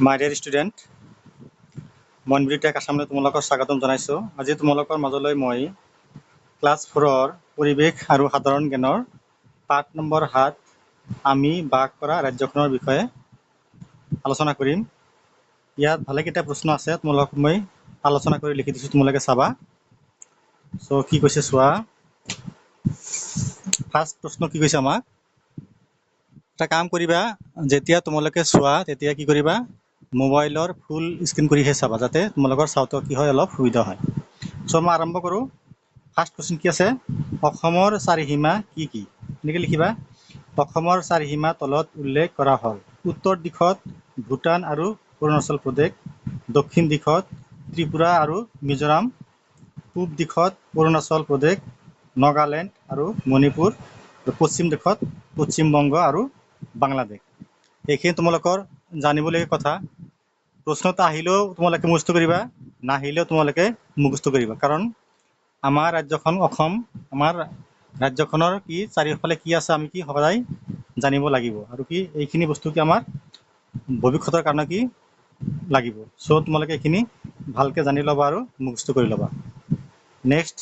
মাই dear student, মনবিৰি tech আসামলৈ তোমালোকক স্বাগতম জনাইছোঁ। আজি তোমালোকৰ মাজলৈ মই ক্লাছ 4ৰ পৰিৱেশ আৰু সাধাৰণ জ্ঞানৰ পাঠ নম্বৰ 7 আমি বাস কৰা ৰাজ্যখনৰ বিষয়ে আলোচনা কৰিম। ইয়াত ভালেকেইটা প্ৰশ্ন আছে, তোমালোকক মই আলোচনা কৰি লিখি দিছোঁ, তোমালোকে চাবা। চ' কি কৈছে চোৱা। ফাৰ্ষ্ট প্ৰশ্ন কি কৈছে আমাক, এটা কাম কৰিবা, যেতিয়া তোমালোকে চোৱা তেতিয়া কি কৰিবা, মোবাইলৰ ফুল স্ক্ৰীন কৰিহে চাবা, যাতে তোমালোকৰ চাওঁতে কি হয়, অলপ সুবিধা হয়। চ' মই আৰম্ভ কৰোঁ। ফাৰ্ষ্ট কুৱেশ্যন কি আছে, অসমৰ চাৰিসীমা কি কি? এনেকৈ লিখিবা, অসমৰ চাৰিসীমা তলত উল্লেখ কৰা হ'ল। উত্তৰ দিশত ভূটান আৰু অৰুণাচল প্ৰদেশ, দক্ষিণ দিশত ত্ৰিপুৰা আৰু মিজোৰাম, পূব দিশত অৰুণাচল প্ৰদেশ, নাগালেণ্ড আৰু মণিপুৰ, পশ্চিম দিশত পশ্চিম বংগ আৰু বাংলাদেশ। এইখিনি তোমালোকৰ জানিবলগীয়া কথা। প্ৰশ্নটো আহিলেও তোমালোকে মুখস্থ কৰিবা, নাহিলেও তোমালোকে মুখস্থ কৰিবা, কাৰণ আমাৰ ৰাজ্যখন অসম, আমাৰ ৰাজ্যখনৰ কি চাৰিওফালে কি আছে আমি কি সদায় জানিব লাগিব, আৰু কি এইখিনি বস্তু কি আমাৰ ভৱিষ্যতৰ কাৰণে কি লাগিব। চ' তোমালোকে এইখিনি ভালকৈ জানি ল'বা আৰু মুখস্থ কৰি ল'বা। নেক্সট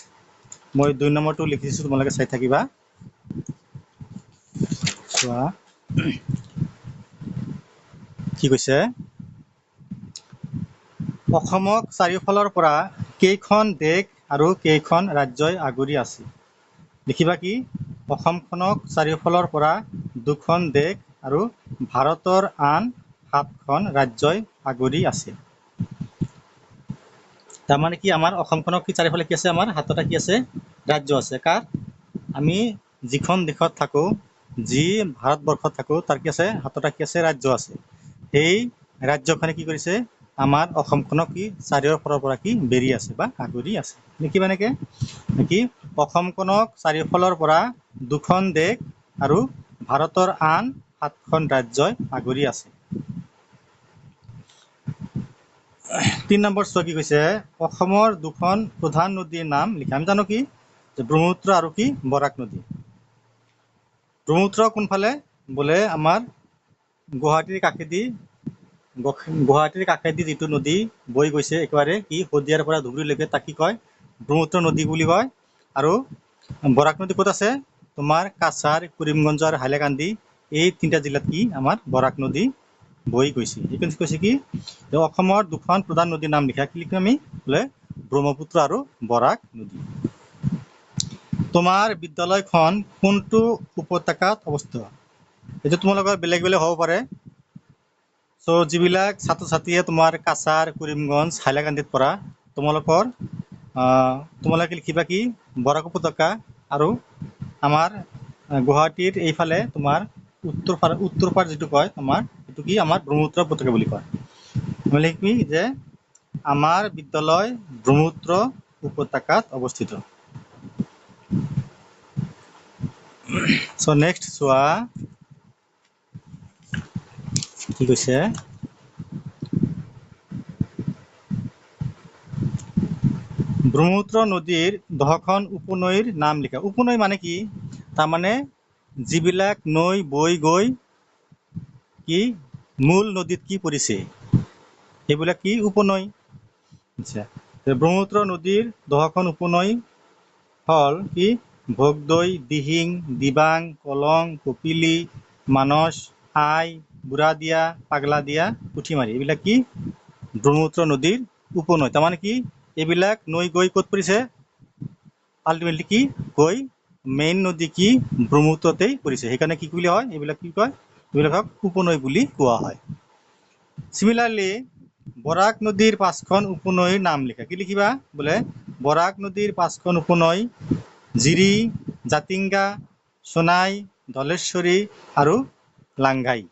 মই 2 নম্বৰটো লিখিছোঁ, তোমালোকে চাই থাকিবা। চোৱা কি কৈছে, অসমক চাৰিওফালৰ পৰা কেইখন দেশ আৰু কেইখন ৰাজ্যই আগুৰি আছে? লিখিবা কি, অসমখনক চাৰিওফালৰ পৰা 2খন দেশ আৰু ভাৰতৰ আন 7খন ৰাজ্যই আগুৰি আছে। তাৰমানে কি, আমাৰ অসমখনক কি চাৰিওফালে কি আছে, আমাৰ 7টা কি আছে, ৰাজ্য আছে। কাৰ, আমি যিখন দেশত থাকোঁ, যি ভাৰতবৰ্ষত থাকোঁ, তাৰ কি আছে, 7টা কি আছে, ৰাজ্য আছে। সেই ৰাজ্যখনে কি কৰিছে, আমাৰ অসমখনক কি চাৰিওফালৰ পৰা কি বেৰি আছে বা আগুৰি আছে। লিখিবা এনেকৈ, নেকি, অসমখনক চাৰিওফালৰ পৰা 2খন দেশ আৰু ভাৰতৰ আন 7খন ৰাজ্যই আগুৰি আছে। 3 নম্বৰ চোৱা কি কৈছে, অসমৰ 2খন প্ৰধান নদীৰ নাম লিখা। আমি জানো কি, যে ব্ৰহ্মপুত্ৰ আৰু কি বৰাক নদী। ব্ৰহ্মপুত্ৰ কোনফালে, বোলে আমাৰ গুৱাহাটীৰ কাষেদি যিটো নদী বৈ গৈছে, একেবাৰে কি শদিয়াৰ পৰা ধুবুৰীলৈকে, তাক কি কয়, ব্ৰহ্মপুত্ৰ নদী বুলি কয়। আৰু বৰাক নদী ক'ত আছে, তোমাৰ কাছাৰ, কৰিমগঞ্জ আৰু হাইলাকান্দি, এই 3টা জিলাত কি আমাৰ বৰাক নদী বৈ গৈছে। সেইখিনি কৈছে কি, যে অসমৰ 2খন প্ৰধান নদীৰ নাম লিখা। কি লিখিম আমি, বোলে ব্ৰহ্মপুত্ৰ আৰু বৰাক নদী। তোমাৰ বিদ্যালয়খন কোনটো উপত্যকাত অৱস্থিত? এইটো তোমালোকৰ বেলেগ বেলেগ হ'ব পাৰে। চ' যিবিলাক ছাত্ৰ ছাত্ৰীয়ে তোমাৰ কাছাৰ, কৰিমগঞ্জ, হাইলাকান্দিত পঢ়া, তোমালোকে লিখিবা কি, বৰাক উপত্যকা। আৰু আমাৰ গুৱাহাটীৰ এইফালে তোমাৰ উত্তৰ পাৰ যিটো কয়, তোমাৰ এইটো কি আমাৰ ব্ৰহ্মপুত্ৰ উপত্যকা বুলি কয়। আমি লিখিবি যে আমাৰ বিদ্যালয় ব্ৰহ্মপুত্ৰ উপত্যকাত অৱস্থিত। চ' নেক্সট চোৱা কি কৈছে, ব্ৰহ্মপুত্ৰ নদীৰ 10খন উপনৈৰ নাম লিখা। উপনৈ মানে কি, তাৰমানে যিবিলাক নৈ বৈ গৈ কি মূল নদীত কি পৰিছে, সেইবিলাক কি উপনৈ। আচ্ছা, ব্ৰহ্মপুত্ৰ নদীৰ 10খন উপনৈ হ'ল কি, ভোগদৈ, দিহিং, দিবাং, কলং, কপিলি, মানস, আই, বুঢ়াদিয়া, পাগলাদিয়া, পুঠিমাৰী, এইবিলাক কি ব্ৰহ্মপুত্ৰ নদীৰ উপনৈ। তাৰমানে কি, এইবিলাক নৈ গৈ ক'ত পৰিছে, আল্টিমেটলি কি গৈ মেইন নদী কি ব্ৰহ্মপুত্ৰতেই পৰিছে। সেইকাৰণে কি বুলি হয়, এইবিলাক কি কয়, এইবিলাকক উপনৈ বুলি কোৱা হয়। চিমিলাৰলি বৰাক নদীৰ 5খন উপনৈৰ নাম লিখা। কি লিখিবা, বোলে বৰাক নদীৰ 5খন উপনৈ, জিৰি, জাতিংগা, সোণাই, ধলেশ্বৰী আৰু লাংঘাই।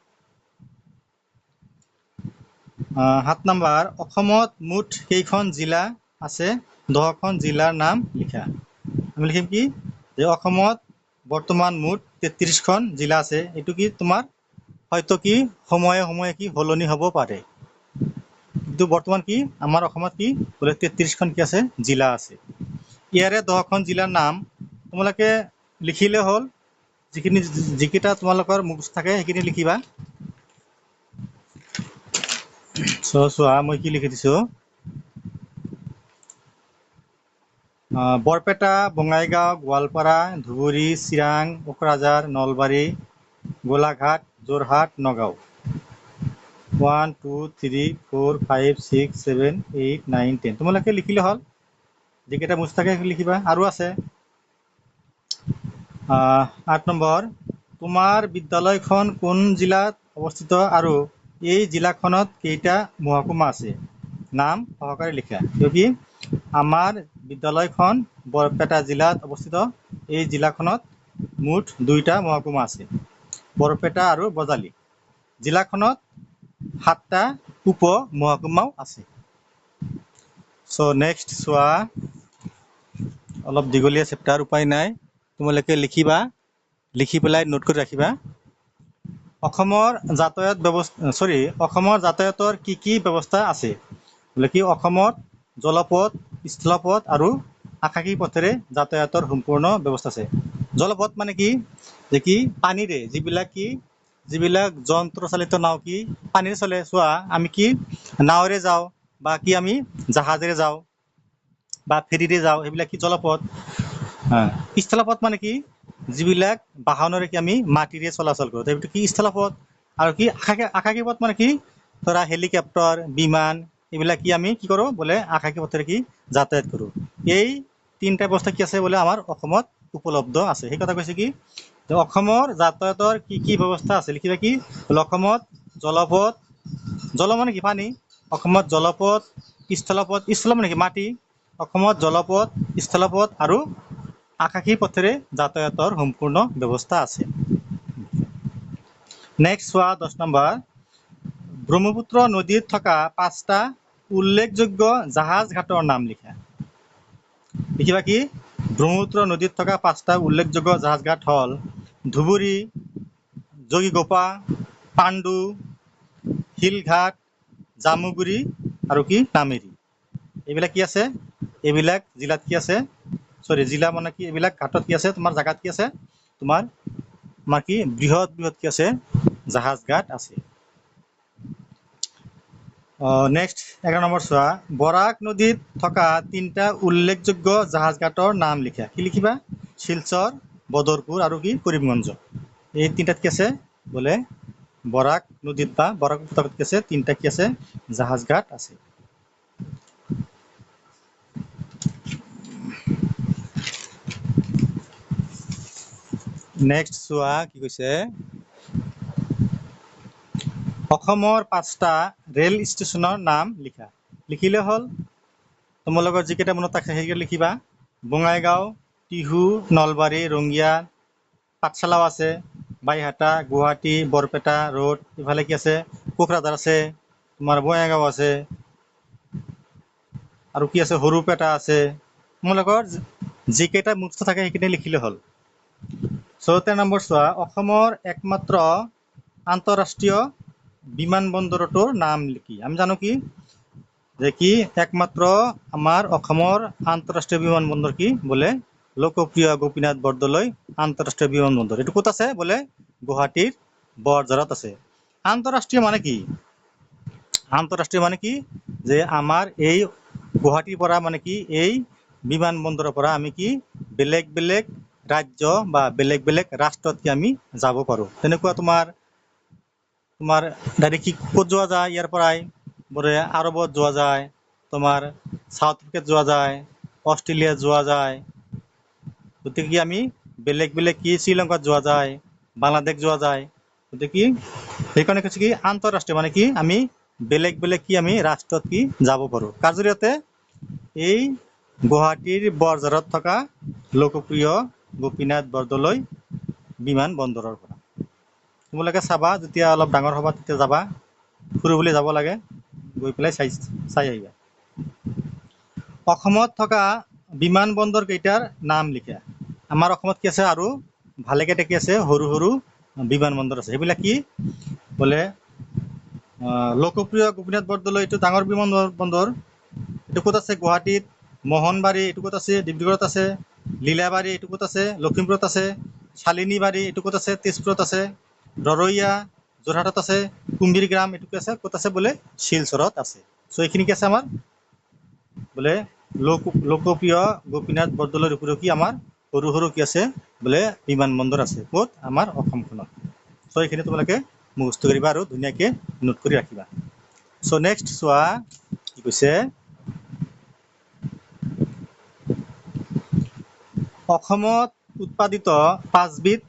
7 নম্বৰ, অসমত মুঠ কেইখন জিলা আছে? 10খন জিলাৰ নাম লিখা। আমি লিখিম কি, যে অসমত বৰ্তমান মুঠ 33খন জিলা আছে। এইটো কি তোমাৰ হয়তো কি সময়ে সময়ে কি সলনি হ'ব পাৰে, কিন্তু বৰ্তমান কি আমাৰ অসমত কি বোলে 33খন কি আছে, জিলা আছে। ইয়াৰে 10খন জিলাৰ নাম তোমালোকে লিখিলে হ'ল। যিকেইটা তোমালোকৰ মুখস্থ থাকে সেইখিনি লিখিবা। চোৱা মই কি লিখি দিছোঁ, বৰপেটা, বঙাইগাঁও, গোৱালপাৰা, ধুবুৰী, চিৰাং, কোকৰাঝাৰ, নলবাৰী, গোলাঘাট, যোৰহাট, নগাঁও। 1 2 3 4 5 6 7 8 9 10 তোমালোকে লিখিলে হ'ল, যিকেইটা মুঠ থাকে সেইখিনি লিখিবা। আৰু আছে 8 নম্বৰ, তোমাৰ বিদ্যালয়খন কোন জিলাত অৱস্থিত আৰু এই জিলাখনত কেইটা মহকুমা আছে? নাম সহকাৰে লিখা। কি আমাৰ বিদ্যালয়খন বৰপেটা জিলাত অৱস্থিত। এই জিলাখনত মুঠ 2টা মহকুমা আছে, বৰপেটা আৰু বজালী। জিলাখনত 7টা উপ মহকুমাও আছে। নেক্সট চোৱা, অলপ দীঘলীয়া চেপ্টাৰ, উপায় নাই, তোমালোকে লিখিবা, লিখি পেলাই নোট কৰি ৰাখিবা। অসমৰ যাতায়াতৰ কি ব্যৱস্থা আছে? বোলে কি অসমত জলপথ, স্থলপথ আৰু আকাশী পথেৰে যাতায়াতৰ সম্পূৰ্ণ ব্যৱস্থা আছে। জলপথ মানে কি, যে কি পানীৰে যিবিলাক যন্ত্ৰচালিত নাও কি পানীৰে চলে। চোৱা আমি কি নাৱেৰে যাওঁ বা কি আমি জাহাজেৰে যাওঁ বা ফেৰীৰে যাওঁ, সেইবিলাক কি জলপথ। স্থলপথ মানে কি যিবিলাক বাহনেৰে কি আমি মাটিৰে চলাচল কৰোঁ, সেইবিলাক কি স্থলপথ। আৰু কি আকাশী পথ মানে কি ধৰা হেলিকপ্টাৰ, বিমান, এইবিলাক কি আমি কি কৰোঁ বোলে আকাশী পথেৰে কি যাতায়াত কৰোঁ। এই 3টা ব্যৱস্থা কি আছে বোলে আমাৰ অসমত উপলব্ধ আছে। সেই কথা কৈছে কি যে অসমৰ যাতায়াতৰ কি ব্যৱস্থা আছে, লিখিবা কি বোলে অসমত জলপথ, জল মানে কি পানী, অসমত জলপথ, স্থলপথ, স্থল মানে কি মাটি, অসমত জলপথ, স্থলপথ আৰু আকাশী পথেৰে যাতায়াতৰ সম্পূৰ্ণ ব্যৱস্থা আছে। নেক্সট চোৱা 10 নম্বৰ, ব্ৰহ্মপুত্ৰ নদীত থকা 5টা উল্লেখযোগ্য জাহাজ ঘাটৰ নাম লিখা। লিখিবা কি ব্ৰহ্মপুত্ৰ নদীত থকা 5টা উল্লেখযোগ্য জাহাজ ঘাট হ'ল ধুবুৰী, যোগীঘোপা, পাণ্ডু, শিলঘাট, জামুগুৰি আৰু কি নামেৰি। এইবিলাক কি আছে, এইবিলাক জিলাত কি আছে, জিলা মানে কি এইবিলাক ঘাটত কি আছে, তোমাৰ জাগাত কি আছে, তোমাৰ কি বৃহৎ কি আছে জাহাজ ঘাট আছে। নেক্সট 11 নম্বৰ চোৱা, বৰাক নদীত থকা 3টা উল্লেখযোগ্য জাহাজ ঘাটৰ নাম লিখা। কি লিখিবা, শিলচৰ, বদৰপুৰ আৰু কি কৰিমগঞ্জ। এই 3টাত কি আছে বোলে বৰাক নদীত বা বৰাক উপত্যকাত কি আছে 3টা কি আছে জাহাজ ঘাট আছে। নেক্সট চোৱা কি কৈছে, অসমৰ 5টা ৰেল ষ্টেচনৰ নাম লিখা। লিখিলে হ'ল, তোমালোকৰ যিকেইটা মনত থাকে সেইকেইটা লিখিবা। বঙাইগাঁও, টিহু, নলবাৰী, ৰঙিয়া, পাঠশালাও আছে, বাইহাটা, গুৱাহাটী, বৰপেটা ৰোড, ইফালে কি আছে কোকৰাঝাৰ আছে, তোমাৰ বঙাইগাঁও আছে আৰু কি আছে সৰুপেটা আছে। তোমালোকৰ যিকেইটা মুখস্থ থাকে সেইকেইটা লিখিলে হ'ল। 14 নম্বৰ চোৱা, অসমৰ একমাত্ৰ আন্তঃৰাষ্ট্ৰীয় বিমানবন্দৰটোৰ নাম কি? আমি জানো কি যে কি একমাত্ৰ আমাৰ অসমৰ আন্তঃৰাষ্ট্ৰীয় বিমানবন্দৰ কি বোলে লোকপ্ৰিয় গোপীনাথ বৰদলৈ আন্তঃৰাষ্ট্ৰীয় বিমানবন্দৰ। এইটো ক'ত আছে বোলে গুৱাহাটীৰ বৰঝাৰত আছে। আন্তঃৰাষ্ট্ৰীয় মানে কি, আন্তঃৰাষ্ট্ৰীয় মানে কি যে আমাৰ এই গুৱাহাটীৰ পৰা মানে কি এই বিমানবন্দৰৰ পৰা আমি কি বেলেগ বেলেগ ৰাজ্য বা বেলেগ বেলেগ ৰাষ্ট্ৰত কি আমি যাব পাৰোঁ। তেনেকুৱা তোমাৰ ডাইৰেক্ট কি ক'ত যোৱা যায়, ইয়াৰ পৰাই বোলে আৰবত যোৱা যায়, তোমাৰ চাউথ আফ্ৰিকাত যোৱা যায়, অষ্ট্ৰেলিয়া যোৱা যায়। গতিকে কি আমি বেলেগ বেলেগ কি শ্ৰীলংকাত যোৱা যায়, বাংলাদেশ যোৱা যায়। গতিকে কি সেইকাৰণে কৈছে কি আন্তঃৰাষ্ট্ৰীয় মানে কি আমি বেলেগ বেলেগ কি আমি ৰাষ্ট্ৰত কি যাব পাৰোঁ। কাৰ জৰিয়তে? এই গুৱাহাটীৰ বৰঝাৰত থকা লোকপ্ৰিয় গোপীনাথ বৰদলৈ বিমানবন্দৰৰ পৰা। তোমালোকে চাবা, যেতিয়া অলপ ডাঙৰ হ'বা তেতিয়া যাবা, ফুৰিবলৈ যাব লাগে, গৈ পেলাই চাই আহিবা। অসমত থকা বিমানবন্দৰ কেইটাৰ নাম লিখা। আমাৰ অসমত কি আছে আৰু ভালেকেইটা কি আছে সৰু সৰু বিমানবন্দৰ আছে। সেইবিলাক কি বোলে লোকপ্ৰিয় গোপীনাথ বৰদলৈ এইটো ডাঙৰ বিমানবন্দৰ, এইটো ক'ত আছে গুৱাহাটীত। মোহনবাৰী এইটো ক'ত আছে ডিব্ৰুগড়ত আছে। লীলাবাৰী এইটো ক'ত আছে লখিমপুৰত আছে। শালিনীবাৰী এইটো ক'ত আছে তেজপুৰত আছে। ৰৰৈয়া, যোৰহাটত আছে, কুম্ভীৰ গ্ৰাম এইটো কি আছে, ক'ত আছে বোলে শিলচৰত আছে। চ' এইখিনি কি আছে আমাৰ বোলে লোকপ্ৰিয় গোপীনাথ বৰদলৈৰ উপৰিও কি আমাৰ সৰু সৰু কি আছে বোলে বিমানবন্দৰ আছে, ক'ত আমাৰ অসমখনত। চ' এইখিনি তোমালোকে মুখস্থ কৰিবা আৰু ধুনীয়াকৈ নোট কৰি ৰাখিবা। চ' নেক্সট চোৱা কি কৈছে, অসমত উৎপাদিত 5বিধ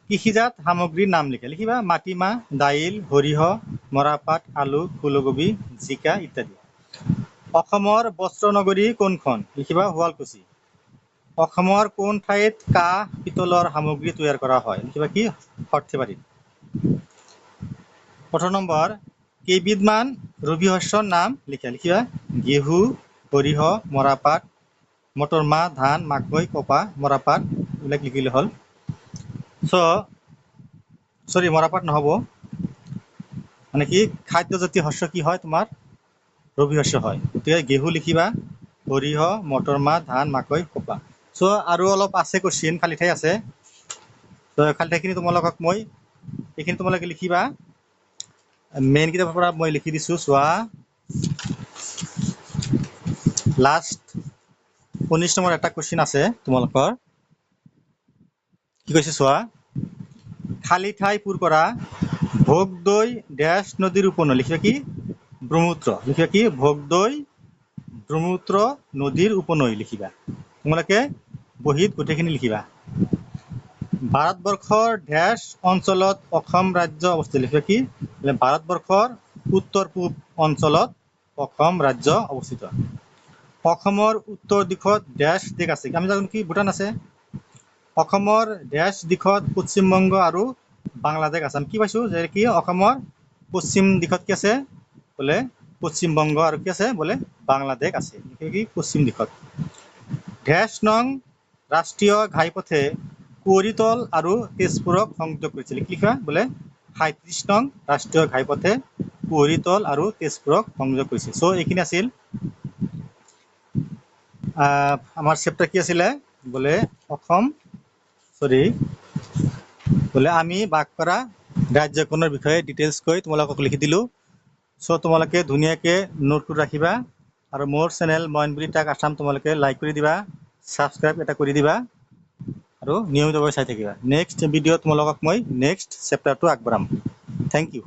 কৃষিজাত সামগ্ৰীৰ নাম লিখা। লিখিবা মাটিমাহ, দাইল, সৰিয়হ, মৰাপাট, আলু, ফুলকবি, জিকা ইত্যাদি। অসমৰ বস্ত্ৰ নগৰী কোনখন? লিখিবা শুৱালকুছি। অসমৰ কোন ঠাইত কাঁহ পিতলৰ সামগ্ৰী তৈয়াৰ কৰা হয়? লিখিবা কি সৰ্থেবাৰীত। 18 নম্বৰ, কেইবিধমান ৰবি শস্যৰ নাম লিখা। লিখিবা ঘেঁহু, সৰিয়হ, মৰাপাট, মটৰ মাহ, ধান, মাকৈ, কপাহ, মৰাপাট এইবিলাক লিখিলে হ'ল। মৰাপাট নহ'ব, মানে কি খাদ্যজাতীয় শস্য কি হয় তোমাৰ ৰবি শস্য হয়। গতিকে ঘেঁহু লিখিবা, সৰিয়হ, মটৰ মাহ, ধান, মাকৈ, কপাহ। আৰু অলপ আছে কুৱেশ্যন, খালী ঠাই আছে। খালী ঠাইখিনি তোমালোকক মই এইখিনি তোমালোকে লিখিবা। মেইন কিতাপৰ পৰা মই লিখি দিছোঁ, চোৱা লাষ্ট 19 নম্বৰ এটা কুৱেশ্যন আছে তোমালোকৰ। কি কৈছে চোৱা, খালী ঠাই পূৰ কৰা। ভোগদৈ ডেছ নদীৰ উপনৈ। লিখিবা কি ব্ৰহ্মপুত্ৰ। লিখিবা কি ভোগদৈ ব্ৰহ্মপুত্ৰ নদীৰ উপনৈ লিখিবা। তোমালোকে বহীত গোটেইখিনি লিখিবা। ভাৰতবৰ্ষৰ ডেছ অঞ্চলত অসম ৰাজ্য অৱস্থিত। লিখিবা কি ভাৰতবৰ্ষৰ উত্তৰ পূব অঞ্চলত অসম ৰাজ্য অৱস্থিত। অসমৰ উত্তৰ দিশত ডেছ দেশ আছে। আমি জানো কি ভূটান আছে। অসমৰ ডেছ দিশত পশ্চিমবংগ আৰু বাংলাদেশ আছে। আমি কি পাইছোঁ যে কি অসমৰ পশ্চিম দিশত কি আছে বোলে পশ্চিমবংগ আৰু কি আছে বোলে বাংলাদেশ আছে। কি পশ্চিম দিশত। ডেছ নং ৰাষ্ট্ৰীয় ঘাইপথে কুঁৱৰীতল আৰু তেজপুৰক সংযোগ কৰিছিল। লিখা বোলে 37 নং ৰাষ্ট্ৰীয় ঘাইপথে কুঁৱৰীতল আৰু তেজপুৰক সংযোগ কৰিছিল। চ' এইখিনি আছিল আমাৰ চেপ্টাৰ কি আছিলে বোলে বোলে আমি বাস কৰা ৰাজ্যখনৰ বিষয়ে ডিটেইলছকৈ তোমালোকক লিখি দিলোঁ। চ' তোমালোকে ধুনীয়াকৈ নোট কৰি ৰাখিবা আৰু মোৰ চেনেল মইন বুলি তাক আছাম তোমালোকে লাইক কৰি দিবা, ছাবস্ক্ৰাইব এটা কৰি দিবা আৰু নিয়মিতভাৱে চাই থাকিবা। নেক্সট ভিডিঅ'ত তোমালোকক মই নেক্সট চেপ্টাৰটো আগবঢ়াম। Thank U.